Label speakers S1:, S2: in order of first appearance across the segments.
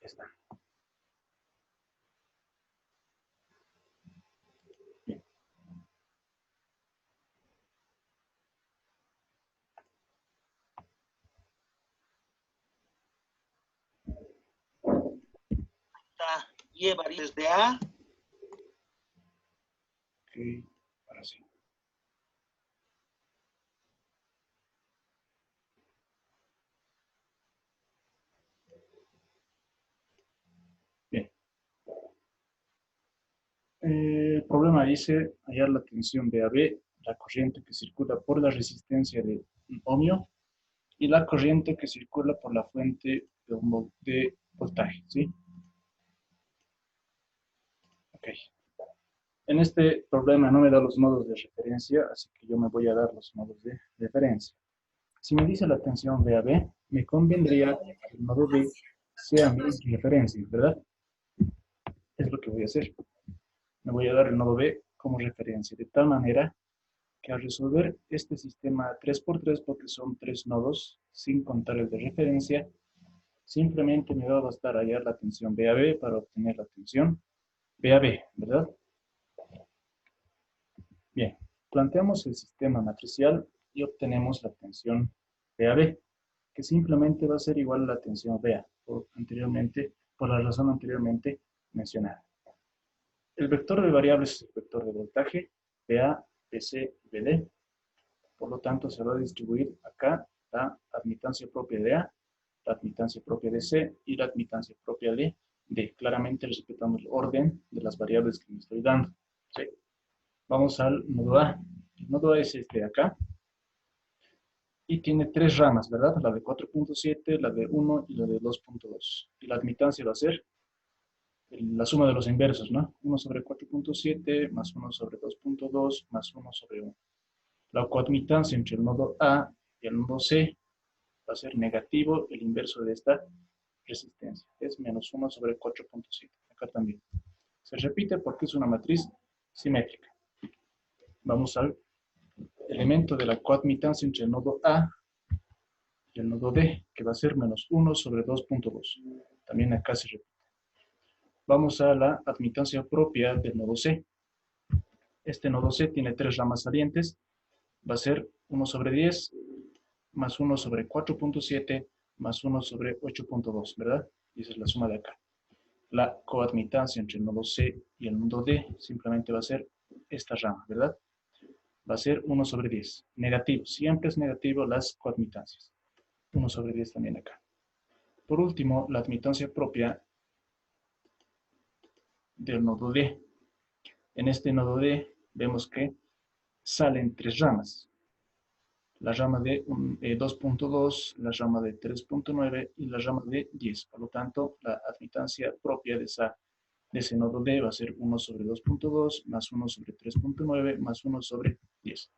S1: está. Bien.
S2: Y variables de A.
S1: Ok, ahora sí. Bien. El problema dice hallar la tensión VAB, la corriente que circula por la resistencia de un ohmio y la corriente que circula por la fuente de voltaje, ¿sí? Ok. En este problema no me da los nodos de referencia, así que yo me voy a dar los nodos de referencia. Si me dice la tensión VAB, me convendría que el nodo B sea mi referencia, ¿verdad? Es lo que voy a hacer. Me voy a dar el nodo B como referencia, de tal manera que al resolver este sistema 3x3, porque son 3 nodos, sin contar el de referencia, simplemente me va a bastar hallar la tensión VAB para obtener la tensión VAB, ¿verdad? Bien, planteamos el sistema matricial y obtenemos la tensión VAB, que simplemente va a ser igual a la tensión VA, por la razón anteriormente mencionada. El vector de variables es el vector de voltaje, VA, VC y VD. Por lo tanto, se va a distribuir acá la admitancia propia de A, la admitancia propia de C y la admitancia propia de D. Claramente respetando el orden de las variables que me estoy dando. ¿Sí? Vamos al nodo A. El nodo A es este de acá. Y tiene 3 ramas, ¿verdad? La de 4.7, la de 1 y la de 2.2. Y la admitancia va a ser la suma de los inversos, ¿no? 1 sobre 4.7 más 1 sobre 2.2 más 1 sobre 1. La coadmitancia entre el nodo A y el nodo C va a ser negativo el inverso de esta resistencia. Es menos 1 sobre 4.7. Acá también. Se repite porque es una matriz simétrica. Vamos al elemento de la coadmitancia entre el nodo A y el nodo D, que va a ser menos 1 sobre 2.2. También acá se repite. Vamos a la admitancia propia del nodo C. Este nodo C tiene 3 ramas salientes. Va a ser 1 sobre 10 más 1 sobre 4.7 más 1 sobre 8.2, ¿verdad? Y esa es la suma de acá. La coadmitancia entre el nodo C y el nodo D simplemente va a ser esta rama, ¿verdad? Va a ser 1 sobre 10. Negativo. Siempre es negativo las coadmitancias. 1 sobre 10 también acá. Por último, la admitancia propia del nodo D. En este nodo D vemos que salen 3 ramas. La rama de 2.2, la rama de 3.9 y la rama de 10. Por lo tanto, la admitancia propia de ese nodo D va a ser 1 sobre 2.2 más 1 sobre 3.9 más 1 sobre 10.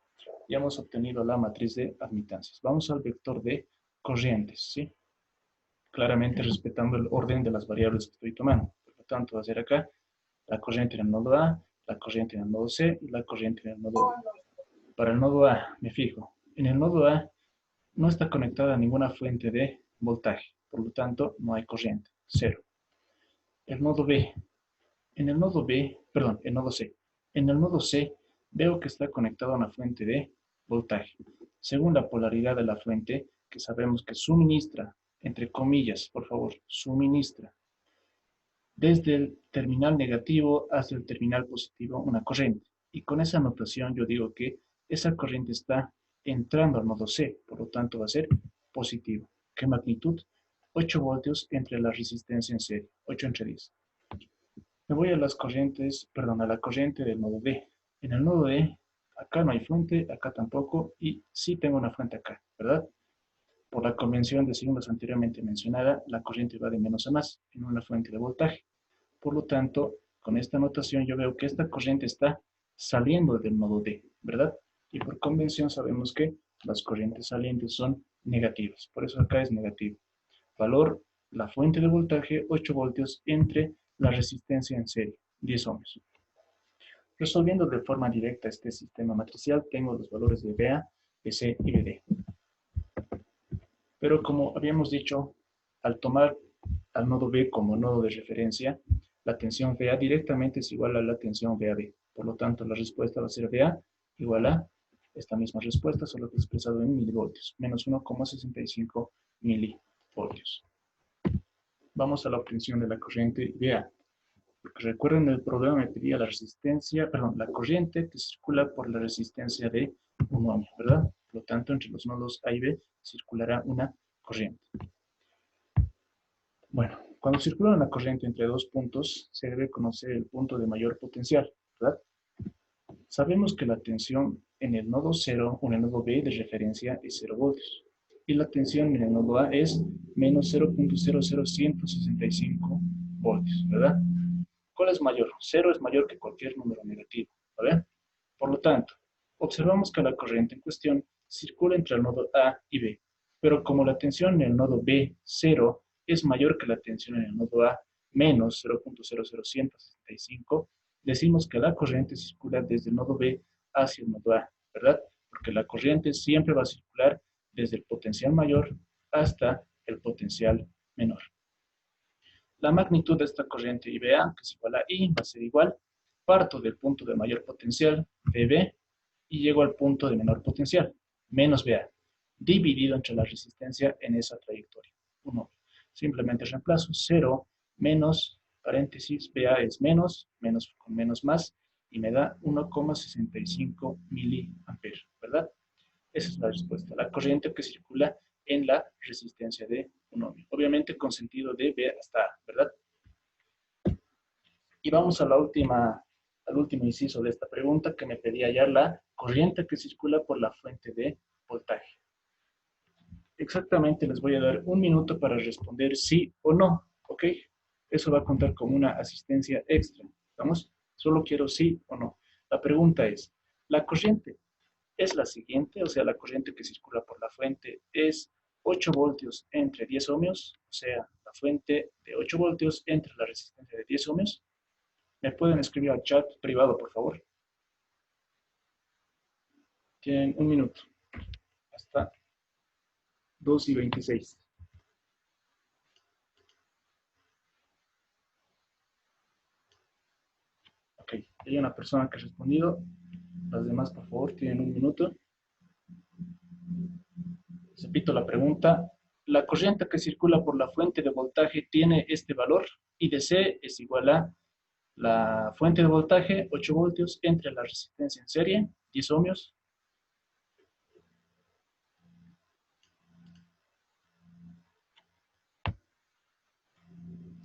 S1: Ya hemos obtenido la matriz de admitancias. Vamos al vector de corrientes, ¿sí? Claramente respetando el orden de las variables que estoy tomando. Por lo tanto, va a ser acá la corriente en el nodo A, la corriente en el nodo C y la corriente en el nodo B. Para el nodo A, me fijo. En el nodo A no está conectada a ninguna fuente de voltaje. Por lo tanto, no hay corriente. Cero. El nodo B. En el nodo B, perdón, el nodo C. En el nodo C veo que está conectado a una fuente de voltaje. Según la polaridad de la fuente, que sabemos que suministra, entre comillas, por favor, suministra desde el terminal negativo hasta el terminal positivo una corriente. Y con esa notación yo digo que esa corriente está entrando al nodo C, por lo tanto va a ser positivo. ¿Qué magnitud? 8 voltios entre la resistencia en serie, 8 entre 10. Me voy a las corrientes, perdón, a la corriente del nodo D. En el nodo D, acá no hay fuente, acá tampoco, y sí tengo una fuente acá, ¿verdad? Por la convención de signos anteriormente mencionada, la corriente va de menos a más en una fuente de voltaje. Por lo tanto, con esta notación yo veo que esta corriente está saliendo del nodo D, ¿verdad? Y por convención sabemos que las corrientes salientes son negativas. Por eso acá es negativo. Valor, la fuente de voltaje, 8 voltios entre la resistencia en serie, 10 ohmios. Resolviendo de forma directa este sistema matricial, tengo los valores de VA, VC y VD. Pero como habíamos dicho, al tomar al nodo B como nodo de referencia, la tensión VA directamente es igual a la tensión VAB. Por lo tanto, la respuesta va a ser VA igual a esta misma respuesta, solo que expresado en milivoltios, menos 1,65 milivoltios. Vamos a la obtención de la corriente VA. Porque recuerden, el problema me pedía la resistencia, perdón, la corriente que circula por la resistencia de un ohmio, ¿verdad? Por lo tanto, entre los nodos A y B circulará una corriente. Bueno, cuando circula una corriente entre dos puntos, se debe conocer el punto de mayor potencial, ¿verdad? Sabemos que la tensión en el nodo 0 o en el nodo B de referencia es 0 voltios. Y la tensión en el nodo A es menos 0.00165 voltios, ¿verdad? ¿Cuál es mayor? 0 es mayor que cualquier número negativo, ¿vale? Por lo tanto, observamos que la corriente en cuestión circula entre el nodo A y B, pero como la tensión en el nodo B, 0, es mayor que la tensión en el nodo A, menos 0.00165, decimos que la corriente circula desde el nodo B hacia el nodo A, ¿verdad? Porque la corriente siempre va a circular desde el potencial mayor hasta el potencial menor. La magnitud de esta corriente IBA, que es igual a I, va a ser igual, parto del punto de mayor potencial, VB, y llego al punto de menor potencial, menos BA, dividido entre la resistencia en esa trayectoria. 1. Simplemente reemplazo 0 menos, paréntesis, BA es menos, menos con menos más, y me da 1,65 miliamperes, ¿verdad? Esa es la respuesta. La corriente que circula en la resistencia de un ohmio. Obviamente con sentido de B hasta A, ¿verdad? Y vamos a al último inciso de esta pregunta que me pedía ya la corriente que circula por la fuente de voltaje. Exactamente les voy a dar un minuto para responder sí o no, ¿ok? Eso va a contar como una asistencia extra, ¿vamos? Solo quiero sí o no. La pregunta es, ¿la corriente es la siguiente? O sea, la corriente que circula por la fuente es 8 voltios entre 10 ohmios, o sea, la fuente de 8 voltios entre la resistencia de 10 ohmios. ¿Me pueden escribir al chat privado, por favor? Tienen un minuto, hasta 2:26. Ok, hay una persona que ha respondido. Las demás, por favor, tienen un minuto. Repito la pregunta. La corriente que circula por la fuente de voltaje tiene este valor, I de C es igual a la fuente de voltaje, 8 voltios, entre la resistencia en serie, 10 ohmios.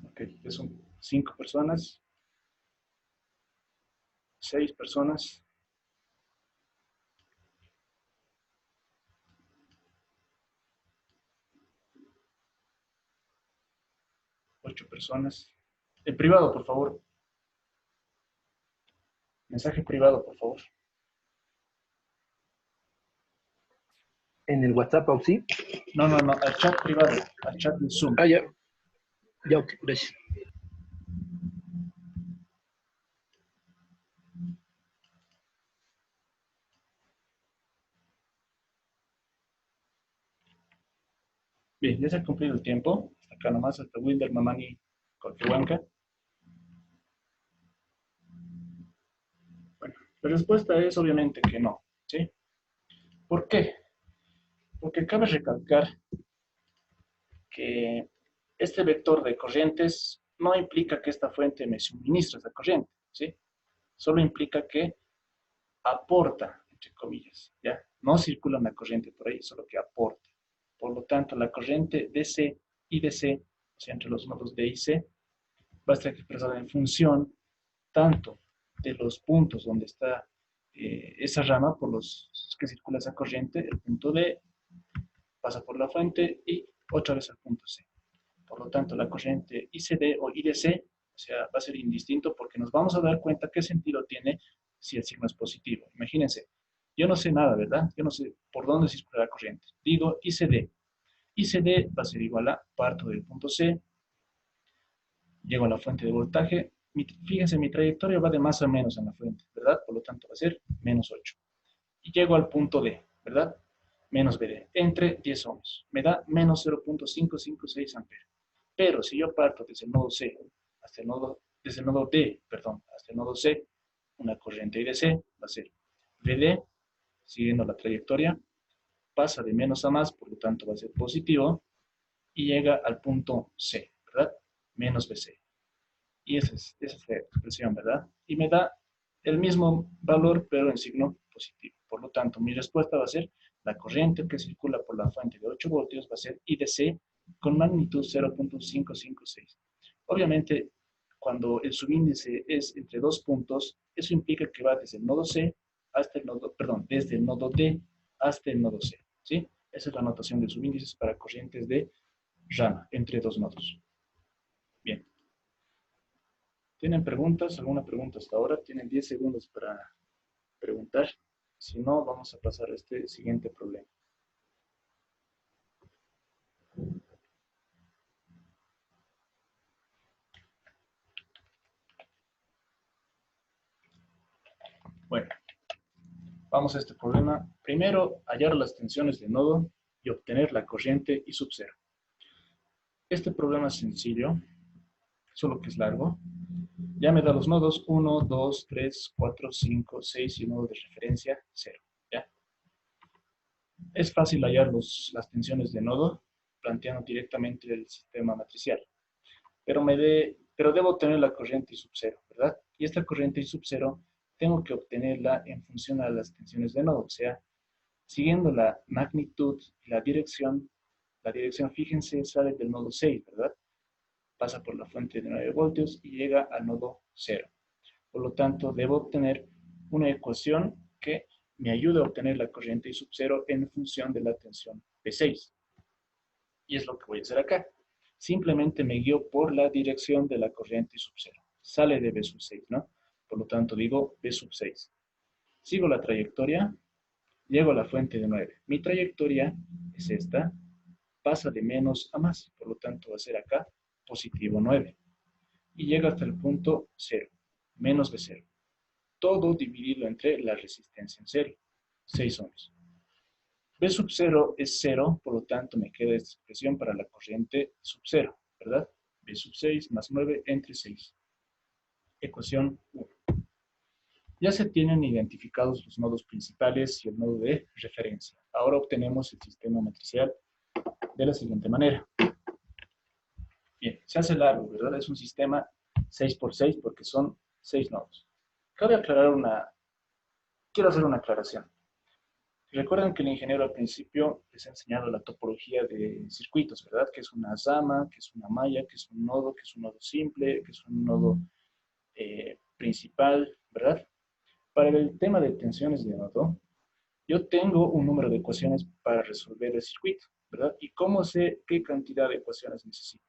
S1: Ok, que son 5 personas, 6 personas, 8 personas. En privado, por favor. Mensaje privado, por favor.
S3: ¿En el WhatsApp, Auxi?
S1: No, al chat privado, al chat de Zoom.
S3: Ah, ya. Ya, ok, gracias.
S1: Bien, ya se ha cumplido el tiempo. Hasta acá nomás, hasta Wilder, Mamani, Colquehuanca. Bueno, la respuesta es obviamente que no, ¿sí? ¿Por qué? Porque cabe recalcar que este vector de corrientes no implica que esta fuente me suministre esa corriente, ¿sí? Solo implica que aporta, entre comillas, ¿ya? No circula una corriente por ahí, solo que aporta. Por lo tanto, la corriente DC y DC, o sea, entre los nodos D y C, va a estar expresada en función tanto de los puntos donde está esa rama por los que circula esa corriente, el punto D pasa por la fuente y otra vez al punto C. Por lo tanto, la corriente ICD o IDC, o sea, va a ser indistinto porque nos vamos a dar cuenta qué sentido tiene si el signo es positivo. Imagínense, yo no sé nada, ¿verdad? Yo no sé por dónde circula la corriente. Digo ICD. ICD va a ser igual a parto del punto C, llego a la fuente de voltaje. Fíjense, mi trayectoria va de más a menos en la fuente, ¿verdad? Por lo tanto, va a ser menos 8. Y llego al punto D, ¿verdad? Menos BD, entre 10 ohmios. Me da menos 0.556 amperes. Pero si yo parto desde el nodo C hasta el nodo, desde el nodo D, perdón, hasta el nodo C, una corriente IDC va a ser VD, siguiendo la trayectoria, pasa de menos a más, por lo tanto va a ser positivo, y llega al punto C, ¿verdad? Menos BC. Y esa es la expresión, ¿verdad? Y me da el mismo valor, pero en signo positivo. Por lo tanto, mi respuesta va a ser la corriente que circula por la fuente de 8 voltios va a ser IDC con magnitud 0.556. Obviamente, cuando el subíndice es entre dos puntos, eso implica que va desde el nodo C hasta el nodo, perdón, desde el nodo D hasta el nodo C, ¿sí? Esa es la notación de subíndices para corrientes de rama entre dos nodos. Bien. ¿Tienen preguntas? ¿Alguna pregunta hasta ahora? Tienen 10 segundos para preguntar. Si no, vamos a pasar a este siguiente problema. Bueno, vamos a este problema. Primero, hallar las tensiones de nodo y obtener la corriente I sub 0. Este problema es sencillo, solo que es largo. Ya me da los nodos 1, 2, 3, 4, 5, 6 y el nodo de referencia 0. ¿Ya? Es fácil hallar las tensiones de nodo planteando directamente el sistema matricial. Pero debo obtener la corriente I sub 0, ¿verdad? Y esta corriente I sub 0 tengo que obtenerla en función a las tensiones de nodo, o sea, siguiendo la magnitud y la dirección, fíjense, sale del nodo 6, ¿verdad? Pasa por la fuente de 9 voltios y llega al nodo 0. Por lo tanto, debo obtener una ecuación que me ayude a obtener la corriente I sub 0 en función de la tensión P6. Y es lo que voy a hacer acá. Simplemente me guío por la dirección de la corriente I sub 0. Sale de B sub 6, ¿no? Por lo tanto, digo B sub 6. Sigo la trayectoria, llego a la fuente de 9. Mi trayectoria es esta, pasa de menos a más. Por lo tanto, va a ser acá positivo 9. Y llega hasta el punto 0, menos B0. Todo dividido entre la resistencia en serie, 6 ohms. B sub 0 es 0, por lo tanto me queda esta expresión para la corriente sub 0, ¿verdad? B sub 6 más 9 entre 6. Ecuación 1. Ya se tienen identificados los nodos principales y el nodo de referencia. Ahora obtenemos el sistema matricial de la siguiente manera. Bien, se hace largo, ¿verdad? Es un sistema 6x6 porque son 6 nodos. Quiero hacer una aclaración. Recuerden que el ingeniero al principio les ha enseñado la topología de circuitos, ¿verdad? Que es una rama, que es una malla, que es un nodo, que es un nodo simple, que es un nodo principal, ¿verdad? Para el tema de tensiones de nodo, yo tengo un número de ecuaciones para resolver el circuito, ¿verdad? ¿Y cómo sé qué cantidad de ecuaciones necesito?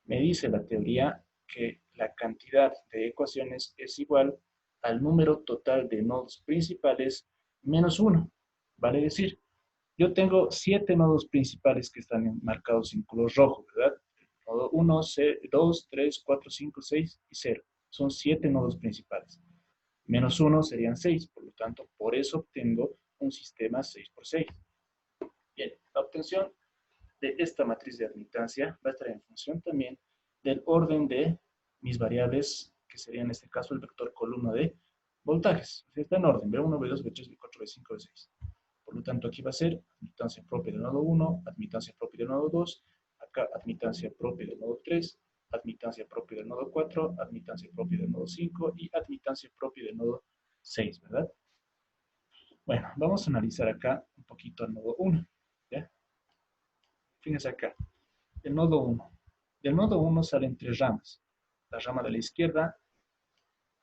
S1: Me dice la teoría que la cantidad de ecuaciones es igual al número total de nodos principales menos 1. Vale decir, yo tengo 7 nodos principales que están marcados en color rojo, ¿verdad? Nodo 1, 2, 3, 4, 5, 6 y 0. Son 7 nodos principales. Menos 1 serían 6, por lo tanto, por eso obtengo un sistema 6x6. Bien, la obtención de esta matriz de admitancia va a estar en función también del orden de mis variables, que sería en este caso el vector columna de voltajes. O sea, está en orden, B1, B2, B3, B4, B5, B6. Por lo tanto, aquí va a ser admitancia propia del nodo 1, admitancia propia del nodo 2, acá admitancia propia del nodo 3, admitancia propia del nodo 4, admitancia propia del nodo 5 y admitancia propia del nodo 6, ¿verdad? Bueno, vamos a analizar acá un poquito el nodo 1, ¿ya? Fíjense acá, el nodo 1. Del nodo 1 salen 3 ramas. La rama de la izquierda,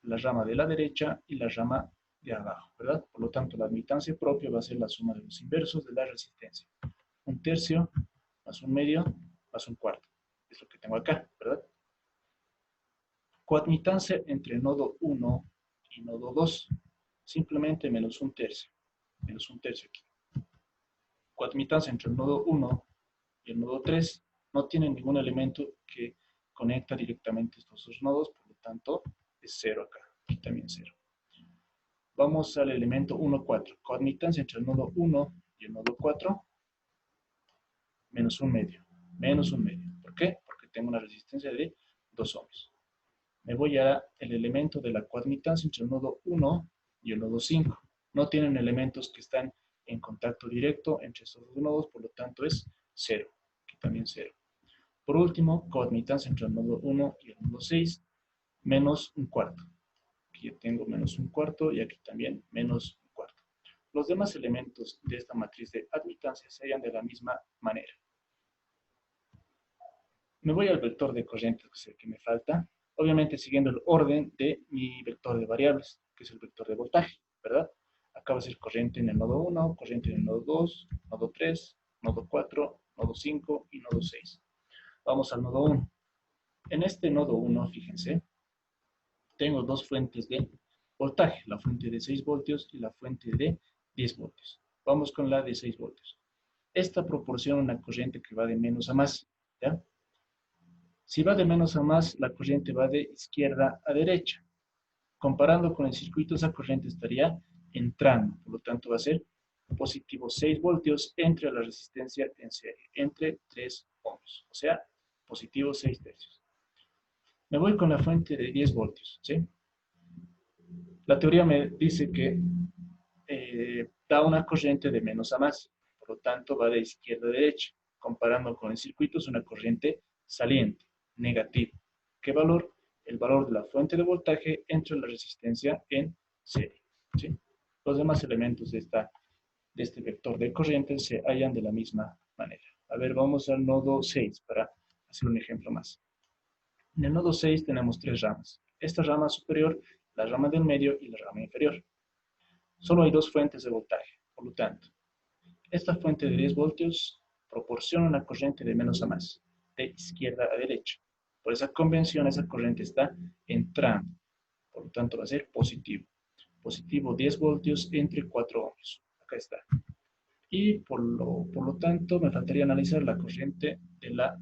S1: la rama de la derecha y la rama de abajo, ¿verdad? Por lo tanto, la admitancia propia va a ser la suma de los inversos de la resistencia. 1/3 más 1/2 más 1/4. Es lo que tengo acá, ¿verdad? Coadmitancia entre nodo 1 y nodo 2. Simplemente menos 1/3. Menos 1/3 aquí. Coadmitancia entre el nodo 1 y el nodo 3 no tiene ningún elemento que conecta directamente estos dos nodos, por lo tanto es 0 acá, aquí también 0. Vamos al elemento 1, 4. Coadmitancia entre el nodo 1 y el nodo 4, menos 1/2. Menos 1/2. ¿Por qué? Porque tengo una resistencia de 2 ohms. Me voy al elemento de la coadmitancia entre el nodo 1 y el nodo 5. No tienen elementos que están en contacto directo entre estos dos nodos, por lo tanto es 0. Aquí también 0. Por último, coadmitancia entre el nodo 1 y el nodo 6, menos un cuarto. Aquí ya tengo menos un cuarto y aquí también menos un cuarto. Los demás elementos de esta matriz de admitancia se hallan de la misma manera. Me voy al vector de corriente, que es el que me falta, obviamente siguiendo el orden de mi vector de variables, que es el vector de voltaje, ¿verdad? Acá va a ser corriente en el nodo 1, corriente en el nodo 2, nodo 3, nodo 4, nodo 5 y nodo 6. Vamos al nodo 1. En este nodo 1, fíjense, tengo dos fuentes de voltaje, la fuente de 6 voltios y la fuente de 10 voltios. Vamos con la de 6 voltios. Esta proporciona una corriente que va de menos a más, ¿ya? Si va de menos a más, la corriente va de izquierda a derecha. Comparando con el circuito, esa corriente estaría entrando, por lo tanto va a ser positivo 6 voltios entre la resistencia en serie, entre 3 ohms, o sea, positivo 6 tercios. Me voy con la fuente de 10 voltios, ¿sí? La teoría me dice que da una corriente de menos a más, por lo tanto va de izquierda a derecha. Comparando con el circuito, es una corriente saliente, negativa. ¿Qué valor? El valor de la fuente de voltaje entre la resistencia en serie, ¿sí? Los demás elementos de este vector de corriente se hallan de la misma manera. A ver, vamos al nodo 6 para hacer un ejemplo más. En el nodo 6 tenemos 3 ramas. Esta rama superior, la rama del medio y la rama inferior. Solo hay 2 fuentes de voltaje, por lo tanto, esta fuente de 10 voltios proporciona una corriente de menos a más, de izquierda a derecha. Por esa convención, esa corriente está entrando, por lo tanto va a ser positivo. Positivo 10 voltios entre 4 ohms. Acá está. Y por lo tanto, me faltaría analizar la corriente de la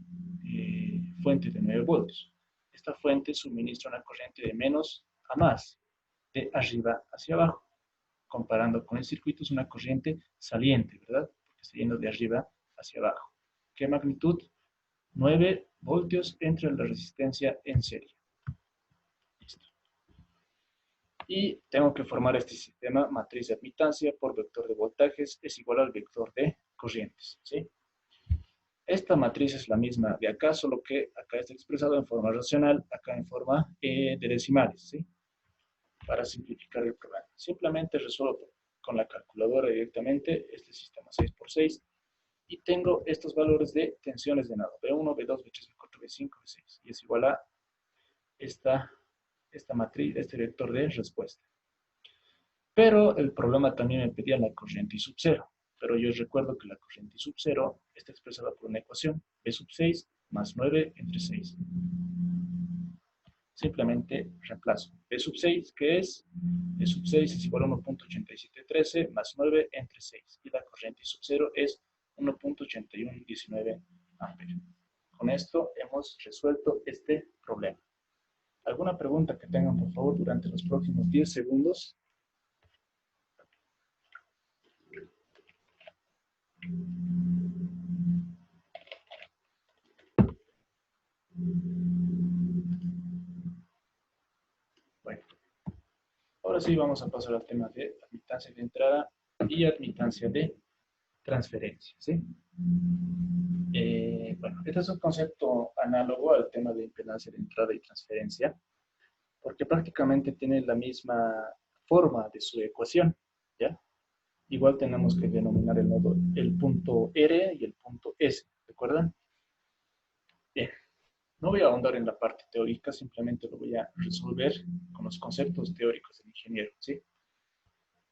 S1: fuente de 9 voltios. Esta fuente suministra una corriente de menos a más, de arriba hacia abajo. Comparando con el circuito, es una corriente saliente, ¿verdad? Porque está yendo de arriba hacia abajo. ¿Qué magnitud? 9 voltios entre la resistencia en serie. Listo. Y tengo que formar este sistema matriz de admitancia por vector de voltajes es igual al vector de corrientes, ¿sí? Esta matriz es la misma de acá, solo que acá está expresado en forma racional, acá en forma de decimales, ¿sí? Para simplificar el problema. Simplemente resuelvo con la calculadora directamente este sistema 6×6 y tengo estos valores de tensiones de nodo B1, B2, B3, B4, B5, B6 y es igual a esta matriz, este vector de respuesta. Pero el problema también me pedía la corriente I sub 0. Pero yo recuerdo que la corriente I sub 0 está expresada por una ecuación, B sub 6 más 9 entre 6. Simplemente reemplazo. B sub 6, ¿qué es? B sub 6 es igual a 1.8713 más 9 entre 6. Y la corriente I sub 0 es 1.8119 amperes. Con esto hemos resuelto este problema. ¿Alguna pregunta que tengan, por favor, durante los próximos 10 segundos? Bueno, ahora sí vamos a pasar al tema de admitancia de entrada y admitancia de transferencia, ¿sí? Bueno, este es un concepto análogo al tema de impedancia de entrada y transferencia, porque prácticamente tiene la misma forma de su ecuación, ¿ya? Igual tenemos que denominar el nodo, el punto R y el punto S, ¿recuerdan? Bien, no voy a ahondar en la parte teórica, simplemente lo voy a resolver con los conceptos teóricos del ingeniero, ¿sí?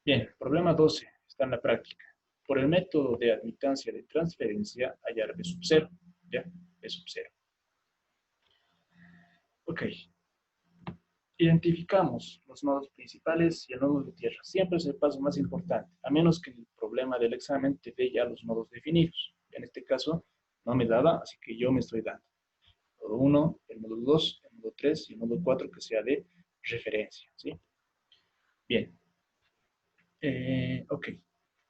S1: Bien, problema 12, está en la práctica. Por el método de admitancia de transferencia, hallar B sub 0, ¿ya? B sub 0. Ok. Identificamos los nodos principales y el nodo de tierra. Siempre es el paso más importante, a menos que en el problema del examen te dé ya los nodos definidos. En este caso, no me daba, así que yo me estoy dando. El nodo 1, el nodo 2, el nodo 3 y el nodo 4 que sea de referencia, ¿sí? Bien. Ok.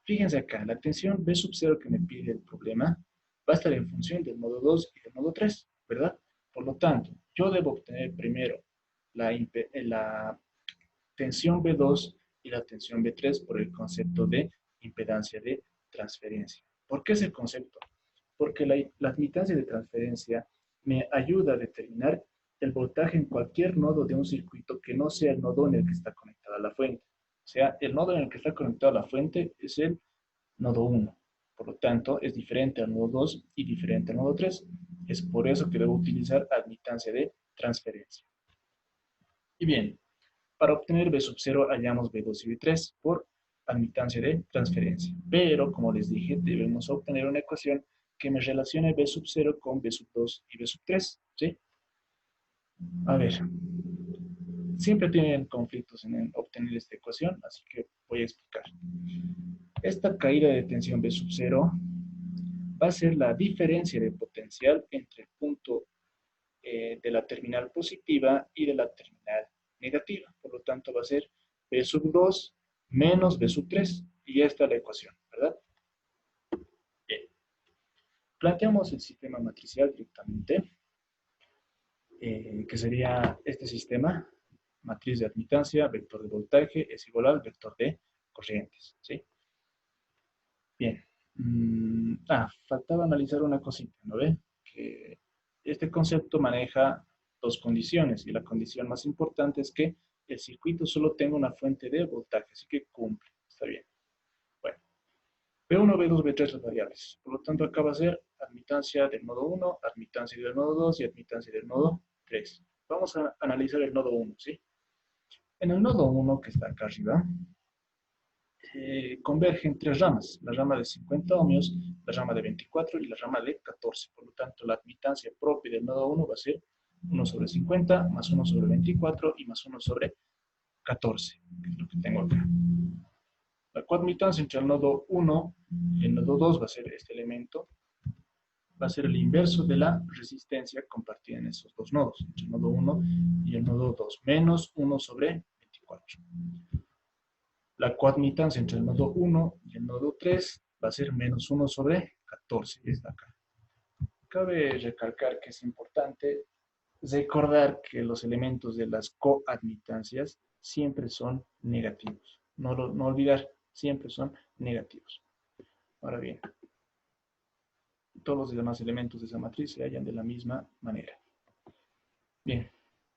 S1: Fíjense acá, la tensión B sub 0 que me pide el problema va a estar en función del nodo 2 y del nodo 3, ¿verdad? Por lo tanto, yo debo obtener primero la tensión B2 y la tensión B3 por el concepto de impedancia de transferencia. ¿Por qué ese concepto? Porque la admitancia de transferencia me ayuda a determinar el voltaje en cualquier nodo de un circuito que no sea el nodo en el que está conectada la fuente. O sea, el nodo en el que está conectada la fuente es el nodo 1. Por lo tanto, es diferente al nodo 2 y diferente al nodo 3. Es por eso que debo utilizar admitancia de transferencia. Y bien, para obtener B sub 0 hallamos B2 y B3 por admitancia de transferencia. Pero, como les dije, debemos obtener una ecuación que me relacione B sub 0 con B sub 2 y B sub 3. ¿Sí? A ver, siempre tienen conflictos en obtener esta ecuación, así que voy a explicar. Esta caída de tensión B sub 0 va a ser la diferencia de potencial entre el punto de la terminal positiva y de la terminal negativa. Por lo tanto, va a ser B sub 2 menos B sub 3. Y ya está la ecuación, ¿verdad? Bien. Planteamos el sistema matricial directamente, que sería este sistema, matriz de admitancia, vector de voltaje es igual al vector de corrientes, ¿sí? Bien. Faltaba analizar una cosita, ¿no ve? Que este concepto maneja dos condiciones, y la condición más importante es que el circuito solo tenga una fuente de voltaje, así que cumple, está bien. Bueno, B1, B2, B3 las variables. Por lo tanto, acá va a ser admitancia del nodo 1, admitancia del nodo 2 y admitancia del nodo 3. Vamos a analizar el nodo 1, ¿sí? En el nodo 1, que está acá arriba, convergen tres ramas, la rama de 50 ohmios, la rama de 24 y la rama de 14. Por lo tanto, la admitancia propia del nodo 1 va a ser 1 sobre 50 más 1 sobre 24 y más 1 sobre 14, que es lo que tengo acá. La coadmitancia entre el nodo 1 y el nodo 2 va a ser este elemento, va a ser el inverso de la resistencia compartida en esos dos nodos, entre el nodo 1 y el nodo 2, menos 1 sobre 24. La coadmitancia entre el nodo 1 y el nodo 3 va a ser menos 1 sobre 14, es de acá. Cabe recalcar que es importante recordar que los elementos de las coadmitancias siempre son negativos. No olvidar, siempre son negativos. Ahora bien, todos los demás elementos de esa matriz se hallan de la misma manera. Bien,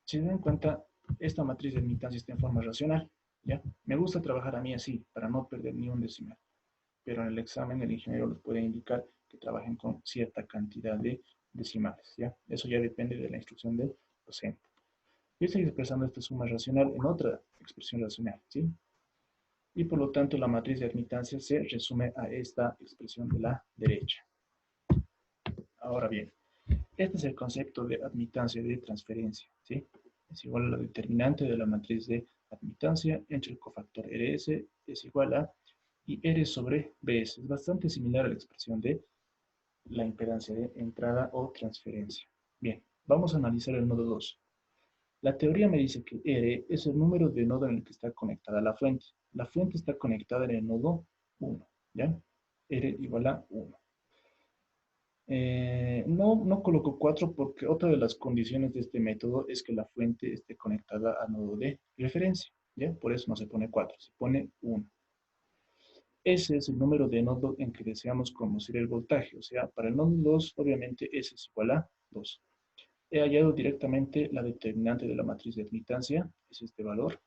S1: si se dan cuenta, esta matriz de admitancia está en forma racional. ¿Ya? Me gusta trabajar a mí así, para no perder ni un decimal. Pero en el examen el ingeniero les puede indicar que trabajen con cierta cantidad de decimales. ¿Ya? Eso ya depende de la instrucción del docente. Yo estoy expresando esta suma racional en otra expresión racional. ¿Sí? Y por lo tanto la matriz de admitancia se resume a esta expresión de la derecha. Ahora bien, este es el concepto de admitancia de transferencia. ¿Sí? Es igual a la determinante de la matriz de admitancia entre el cofactor RS es igual a y R sobre BS. Es bastante similar a la expresión de la impedancia de entrada o transferencia. Bien, vamos a analizar el nodo 2. La teoría me dice que R es el número de nodo en el que está conectada la fuente. La fuente está conectada en el nodo 1, ¿ya? R igual a 1. No coloco 4 porque otra de las condiciones de este método es que la fuente esté conectada al nodo de referencia, ¿ya? Por eso no se pone 4, se pone 1. Ese es el número de nodo en que deseamos conocer el voltaje, o sea, para el nodo 2, obviamente, S es igual a 2. He hallado directamente la determinante de la matriz de admitancia, es este valor,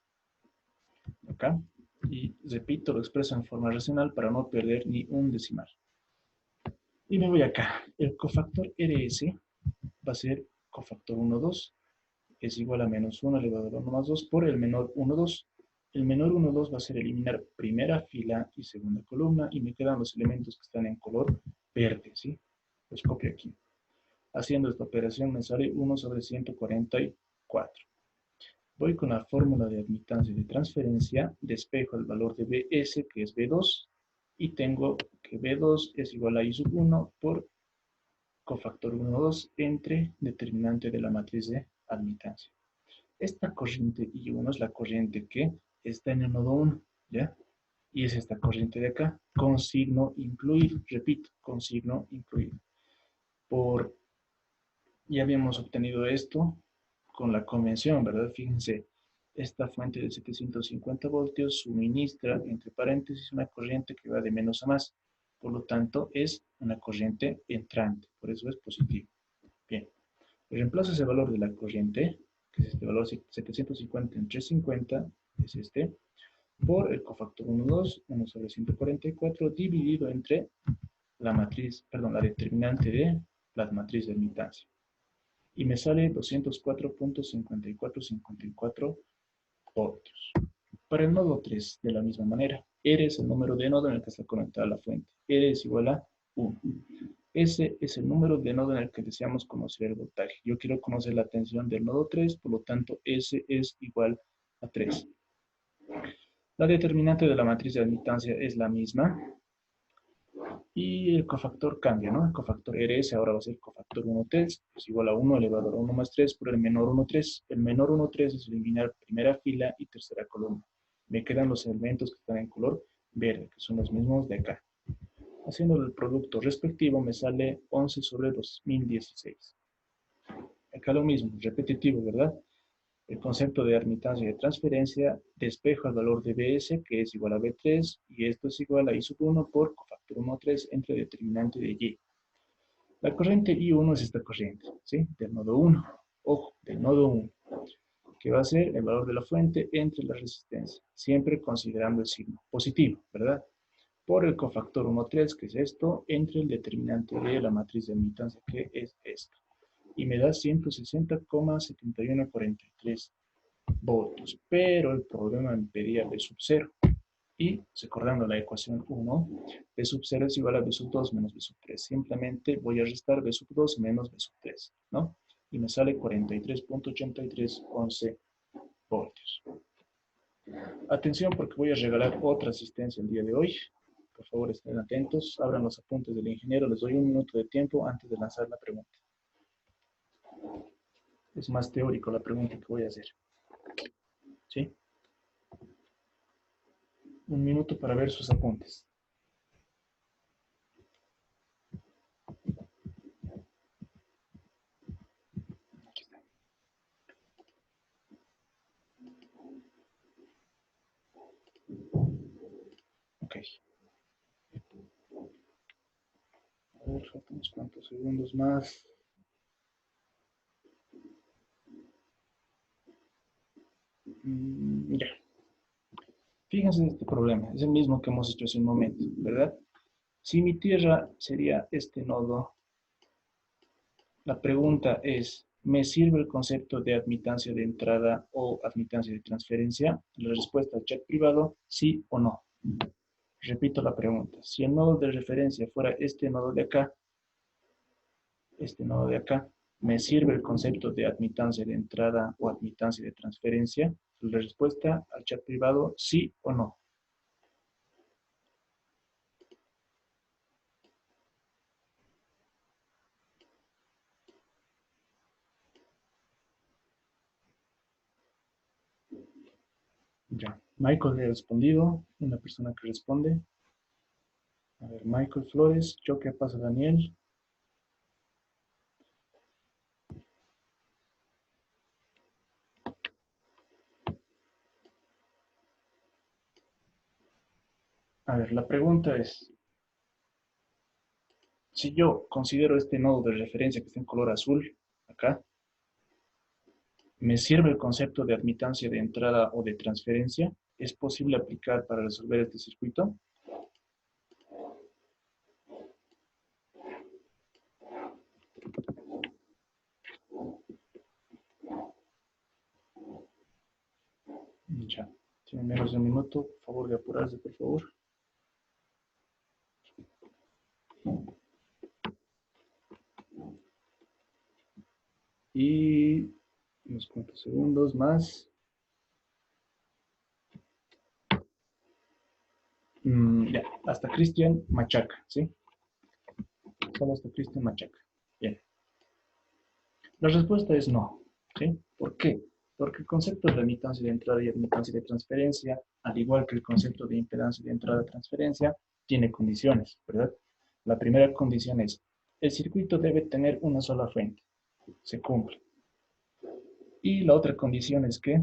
S1: acá, y repito, lo expreso en forma racional para no perder ni un decimal. Y me voy acá. El cofactor RS va a ser cofactor 1, 2, es igual a menos 1 elevado a 1 más 2 por el menor 1, 2. El menor 1, 2 va a ser eliminar primera fila y segunda columna, y me quedan los elementos que están en color verde, ¿sí? Los copio aquí. Haciendo esta operación me sale 1 sobre 144. Voy con la fórmula de admitancia de transferencia, despejo el valor de BS, que es B2, y tengo que B2 es igual a I sub 1 por cofactor 1, 2 entre determinante de la matriz de admitancia. Esta corriente I1 es la corriente que está en el nodo 1, ¿ya? Y es esta corriente de acá, con signo incluido. Repito, con signo incluido. Por Ya habíamos obtenido esto con la convención, ¿verdad? Fíjense, esta fuente de 750 voltios suministra, entre paréntesis, una corriente que va de menos a más. Por lo tanto, es una corriente entrante, por eso es positivo. Bien, reemplazo ese valor de la corriente, que es este valor 750 entre 50, es este, por el cofactor 1,2, 1 sobre 144, dividido entre la matriz, perdón, la determinante de la matriz de admitancia. Y me sale 204.5454 voltios. Para el nodo 3, de la misma manera, R es el número de nodo en el que está conectada la fuente. R es igual a 1. Ese es el número de nodo en el que deseamos conocer el voltaje. Yo quiero conocer la tensión del nodo 3, por lo tanto, S es igual a 3. La determinante de la matriz de admitancia es la misma. Y el cofactor cambia, ¿no? El cofactor RS ahora va a ser cofactor 1,3, es igual a 1 elevado a 1 más 3 por el menor 1,3. El menor 1,3 es eliminar primera fila y tercera columna. Me quedan los elementos que están en color verde, que son los mismos de acá. Haciendo el producto respectivo me sale 11 sobre 2016. Acá lo mismo, repetitivo, ¿verdad? El concepto de admitancia y de transferencia despejo el valor de BS, que es igual a B3, y esto es igual a I sub 1 por cofactor 1,3 entre determinante de Y. La corriente I1 es esta corriente, ¿sí? Del nodo 1. Ojo, del nodo 1, que va a ser el valor de la fuente entre la resistencia, siempre considerando el signo positivo, ¿verdad? Por el cofactor 1,3, que es esto, entre el determinante de la matriz de admitancia, que es esto. Y me da 160,7143 voltios. Pero el problema me pedía B sub 0. Y, recordando la ecuación 1, B sub 0 es igual a B sub 2 menos B sub 3. Simplemente voy a restar B sub 2 menos B sub 3, ¿no? Y me sale 43.8311 voltios. Atención porque voy a regalar otra asistencia el día de hoy. Por favor, estén atentos. Abran los apuntes del ingeniero. Les doy un minuto de tiempo antes de lanzar la pregunta. Es más teórico la pregunta que voy a hacer. ¿Sí? Un minuto para ver sus apuntes. Aquí está. Ok. A ver, faltan unos cuantos segundos más. Ya. Fíjense en este problema. Es el mismo que hemos hecho hace un momento, ¿verdad? Si mi tierra sería este nodo, la pregunta es, ¿me sirve el concepto de admitancia de entrada o admitancia de transferencia? La respuesta al chat privado, sí o no. Repito la pregunta. Si el nodo de referencia fuera este nodo de acá, ¿me sirve el concepto de admitancia de entrada o admitancia de transferencia? La respuesta al chat privado, sí o no. Ya. Michael le ha respondido. Una persona que responde. A ver, Michael Flores. ¿Yo qué pasa, Daniel? A ver, la pregunta es, si yo considero este nodo de referencia que está en color azul, acá, ¿me sirve el concepto de admitancia de entrada o de transferencia? ¿Es posible aplicar para resolver este circuito? Ya. Tiene menos de un minuto. Por favor, de apurarse, por favor. Y unos cuantos segundos más. Ya, hasta Cristian Machaca, ¿sí? Solo hasta Cristian Machaca. Bien. La respuesta es no, ¿sí? ¿Por qué? Porque el concepto de admitancia de entrada y admitancia de transferencia, al igual que el concepto de impedancia de entrada y transferencia, tiene condiciones, ¿verdad? La primera condición es, el circuito debe tener una sola fuente. se cumple. Y la otra condición es que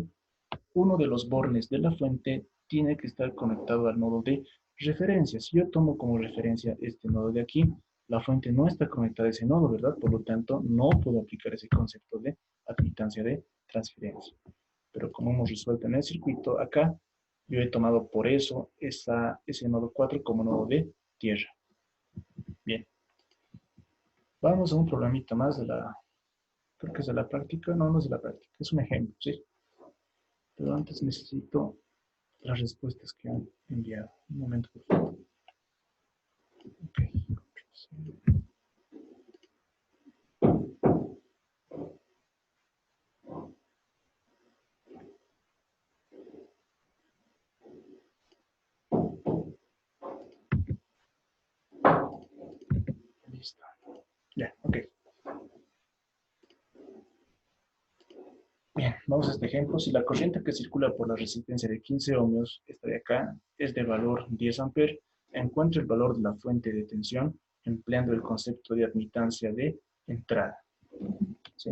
S1: uno de los bornes de la fuente tiene que estar conectado al nodo de referencia. Si yo tomo como referencia este nodo de aquí, la fuente no está conectada a ese nodo, ¿verdad? Por lo tanto, no puedo aplicar ese concepto de admitancia de transferencia. Pero como hemos resuelto en el circuito, acá yo he tomado por eso ese nodo 4 como nodo de tierra. Bien. Vamos a un problemita más de la, creo que es de la práctica, no, no es de la práctica, es un ejemplo, ¿sí? Pero antes necesito las respuestas que han enviado. Un momento, por favor. Ok. Listo. Ya, ok. Bien, vamos a este ejemplo. Si la corriente que circula por la resistencia de 15 ohmios, esta de acá, es de valor 10 amperes, encuentra el valor de la fuente de tensión empleando el concepto de admitancia de entrada. ¿Sí?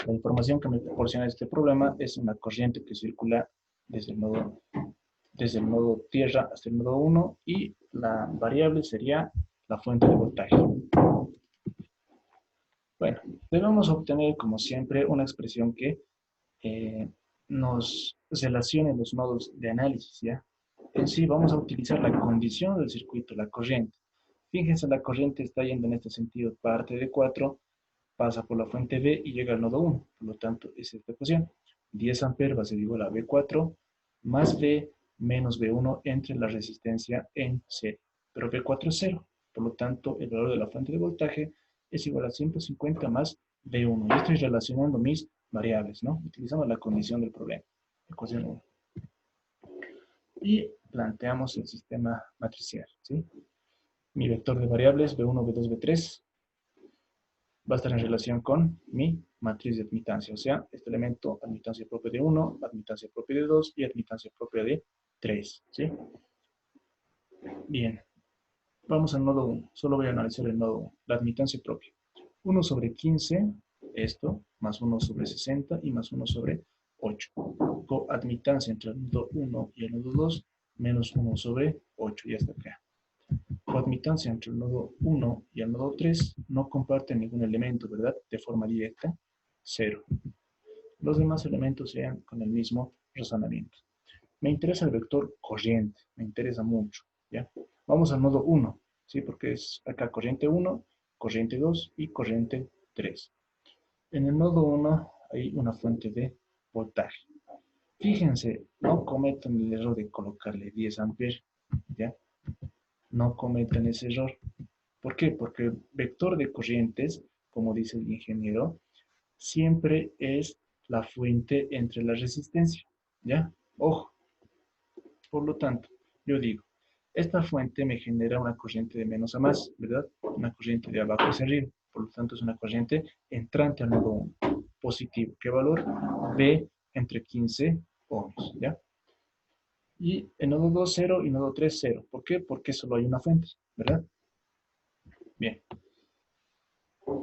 S1: La información que me proporciona este problema es una corriente que circula desde el nodo tierra hasta el nodo 1 y la variable sería la fuente de voltaje. Bueno, debemos obtener, como siempre, una expresión que nos relacione los nodos de análisis, ¿ya? En sí vamos a utilizar la condición del circuito, la corriente. Fíjense, la corriente está yendo en este sentido, parte de 4, pasa por la fuente B y llega al nodo 1. Por lo tanto, es esta ecuación. 10 amperes va a ser igual a B4 más B menos B1 entre la resistencia en serie. Pero B4 es 0. Por lo tanto, el valor de la fuente de voltaje es igual a 150 más B1. Y estoy relacionando mis variables, ¿no? Utilizando la condición del problema. Ecuación 1. Y planteamos el sistema matricial, ¿sí? Mi vector de variables B1, B2, B3 va a estar en relación con mi matriz de admitancia, o sea, este elemento, admitancia propia de 1, admitancia propia de 2 y admitancia propia de 3, ¿sí? Bien, vamos al nodo 1, solo voy a analizar el nodo 1, la admitancia propia. 1 sobre 15, esto, más 1 sobre 60 y más 1 sobre 8. Coadmitancia entre el nodo 1 y el nodo 2, menos 1 sobre 8, y hasta acá. Coadmitancia entre el nodo 1 y el nodo 3 no comparten ningún elemento, ¿verdad? De forma directa, 0. Los demás elementos sean con el mismo razonamiento. Me interesa el vector corriente, me interesa mucho, ¿ya? Vamos al nodo 1, ¿sí? Porque es acá corriente 1, corriente 2 y corriente 3. En el nodo 1 hay una fuente de voltaje. Fíjense, no cometan el error de colocarle 10 amperes, ¿ya? No cometan ese error. ¿Por qué? Porque el vector de corrientes, como dice el ingeniero, siempre es la fuente entre la resistencia, ¿ya? Ojo. Por lo tanto, yo digo, esta fuente me genera una corriente de menos a más, ¿verdad? Una corriente de abajo hacia arriba. Por lo tanto, es una corriente entrante al nodo 1, positivo. ¿Qué valor? B entre 15 ohms, ¿ya? Y en nodo 2, 0 y nodo 3, 0. ¿Por qué? Porque solo hay una fuente, ¿verdad? Bien.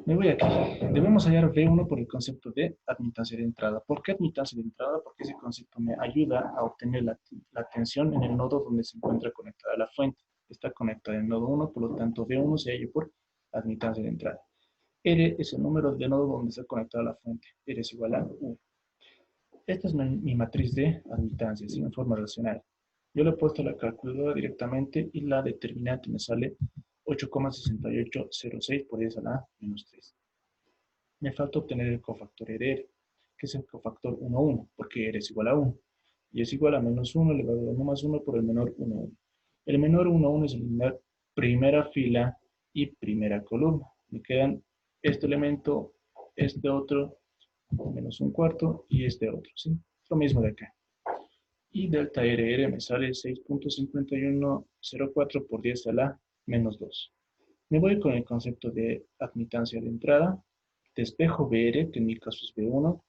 S1: Me voy aquí. Debemos hallar B1 por el concepto de admitancia de entrada. ¿Por qué admitancia de entrada? Porque ese concepto me ayuda a obtener la tensión en el nodo donde se encuentra conectada la fuente. Está conectada en el nodo 1, por lo tanto B1 se halla por admitancia de entrada. R es el número de nodo donde está conectada la fuente. R es igual a 1. Esta es mi matriz de admitancia, ¿sí? En forma racional. Yo le he puesto la calculadora directamente y la determinante me sale 8,6806 por 10 a la menos 3. Me falta obtener el cofactor R, que es el cofactor 1, 1, porque R es igual a 1. Y es igual a menos 1 elevado a 1 más 1 por el menor 1, 1. El menor 1, 1 es eliminar primera fila y primera columna. Me quedan este elemento, este otro, menos un cuarto, y este otro, ¿sí? Lo mismo de acá. Y delta RR me sale 6.5104 por 10 a la menos 2. Me voy con el concepto de admitancia de entrada. Despejo BR, que en mi caso es B1,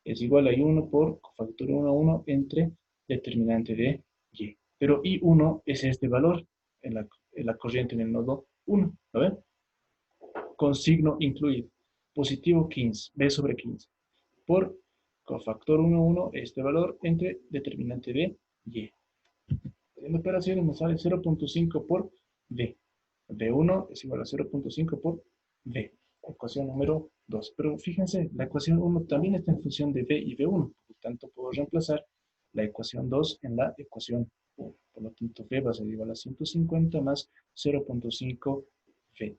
S1: es igual a I1 por cofactor 1, 1 entre determinante de Y. Pero I1 es este valor en la corriente en el nodo 1, ¿lo ven? Con signo incluido. positivo 15, b sobre 15, por cofactor 1, 1, este valor entre determinante de y. Haciendo operaciones me sale 0.5 por d. d1 es igual a 0.5 por d. Ecuación número 2. Pero fíjense, la ecuación 1 también está en función de d y d1. Por lo tanto, puedo reemplazar la ecuación 2 en la ecuación 1. Por lo tanto, v va a ser igual a 150 más 0.5 v.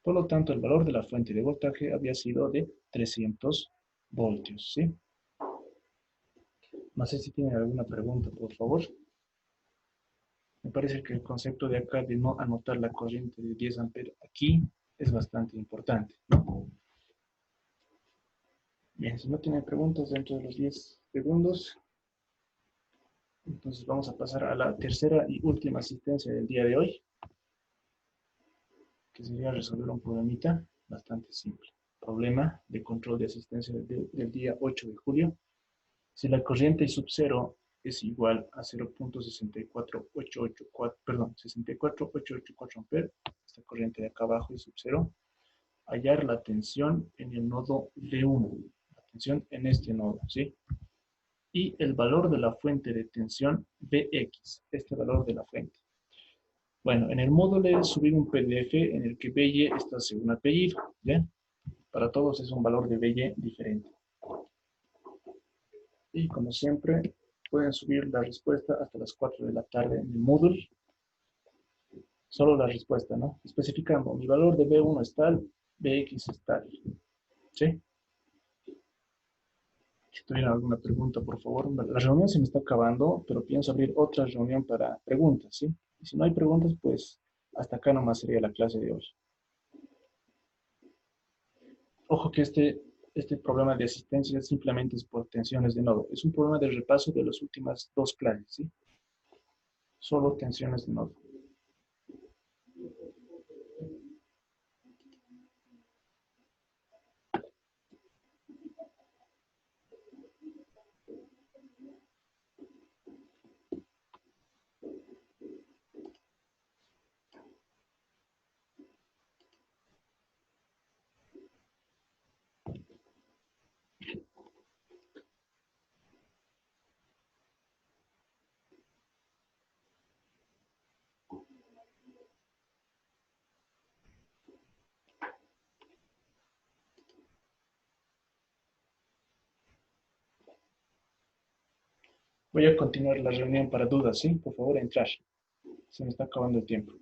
S1: Por lo tanto, el valor de la fuente de voltaje había sido de 300 voltios, ¿sí? No sé si tienen alguna pregunta, por favor. Me parece que el concepto de acá de no anotar la corriente de 10 amperes aquí es bastante importante, ¿no? Bien, si no tienen preguntas dentro de los 10 segundos, entonces vamos a pasar a la tercera y última asistencia del día de hoy, que sería resolver un problemita bastante simple. Problema de control de asistencia del día 8 de julio. Si la corriente sub 0 es igual a 0.64884 amperes, esta corriente de acá abajo es sub 0, hallar la tensión en el nodo D1, la tensión en este nodo, ¿sí? Y el valor de la fuente de tensión Bx, este valor de la fuente. Bueno, en el módulo he subido un PDF en el que By está según apellido, ¿ya? Para todos es un valor de By diferente. Y como siempre, pueden subir la respuesta hasta las 4 de la tarde en el Moodle. Solo la respuesta, ¿no? Especificando, mi valor de B1 es tal, Bx es tal. ¿Sí? Si tuvieran alguna pregunta, por favor. La reunión se me está acabando, pero pienso abrir otra reunión para preguntas, ¿sí? Y si no hay preguntas, pues hasta acá nomás sería la clase de hoy. Ojo que este problema de asistencia simplemente es por tensiones de nodo. Es un problema de repaso de las últimas 2 clases, ¿sí? Solo tensiones de nodo. Voy a continuar la reunión para dudas, ¿sí? Por favor, entrar. Se me está acabando el tiempo.